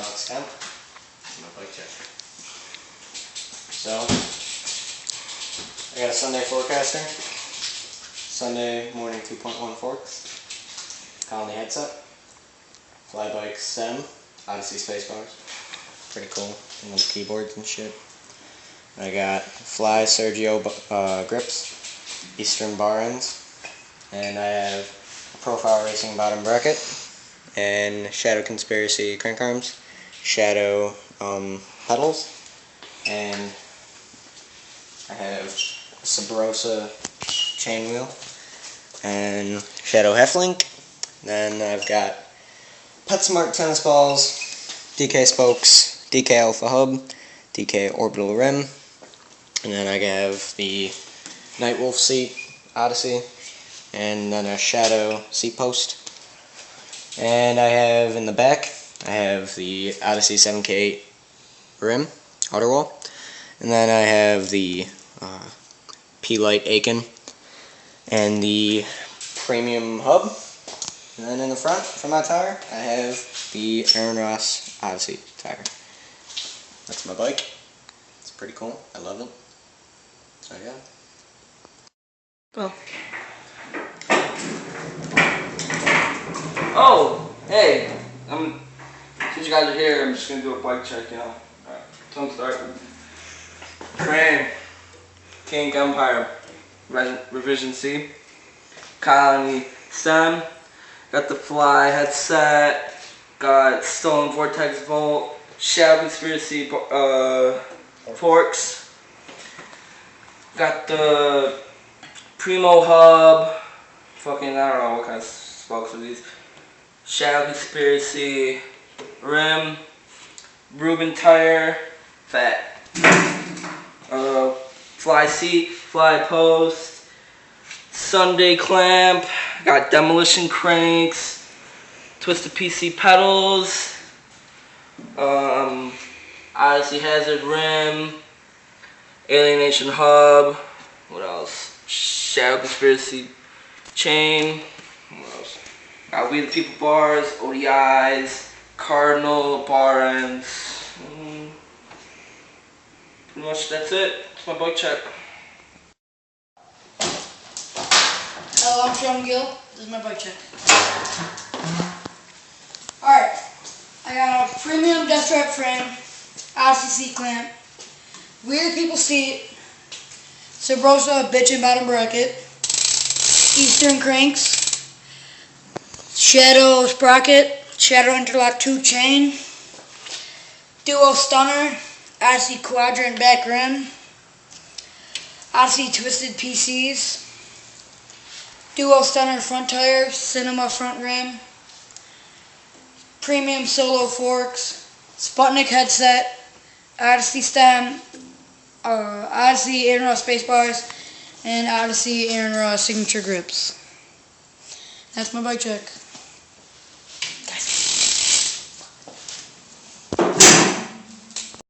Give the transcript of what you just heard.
Alex Kemp. My bike check. So, I got a Sunday forecaster. Sunday morning 2.1 forks. Colony headset. Fly bike stem. Odyssey space bars. Pretty cool. And little keyboards and shit. I got Fly Sergio grips. Eastern bar ends. And I have a Profile Racing bottom bracket. And Shadow Conspiracy crank arms. Shadow pedals. And I have a Sabrosa chain wheel. And Shadow Heflink. Then I've got PetSmart tennis balls, DK spokes, DK Alpha hub, DK orbital rim, and then I have the Nightwolf seat, Odyssey, and then a Shadow seat post. And I have in the back, I have the Odyssey 7K8 rim, outer wall, and then I have the P-Lite Aiken, and the premium hub. And then in the front, for my tire, I have the Aaron Ross Odyssey tire. That's my bike. It's pretty cool. I love it. So yeah. Well. Oh, hey. Since you guys are here, I'm just gonna do a bike check, you know. Alright, so I'm starting. Crane, Kink Empire, Revision C, Colony Stem. Got the Fly headset, got Stolen Vortex Volt, Shadow Conspiracy forks, got the Primo hub, fucking I don't know what kind of spokes are these, Shadow Conspiracy rim, Ruben tire, fat, Fly seat, Fly post, Sunday clamp, got demolition cranks, Twisted PC pedals, Odyssey hazard rim, Alienation hub, what else? Shadow Conspiracy chain, what else? Got We the People bars, ODIs, Cardinal bar ends. Pretty much that's it. That's my bike check. Hello, I'm Sean Gill. This is my bike check. Alright, I got a premium death trap frame, Odyssey seat clamp, We the People seat, Sabrosa bitchin' bottom bracket, Eastern cranks, Shadow sprocket, Shadow interlock 2 chain, Duo stunner, Odyssey quadrant back rim, Odyssey twisted PCs, Duo stunner front tire, Cinema front rim, premium solo forks, Sputnik headset, Odyssey stem, Odyssey Aaron Ross space bars, and Odyssey Aaron Ross signature grips. That's my bike check.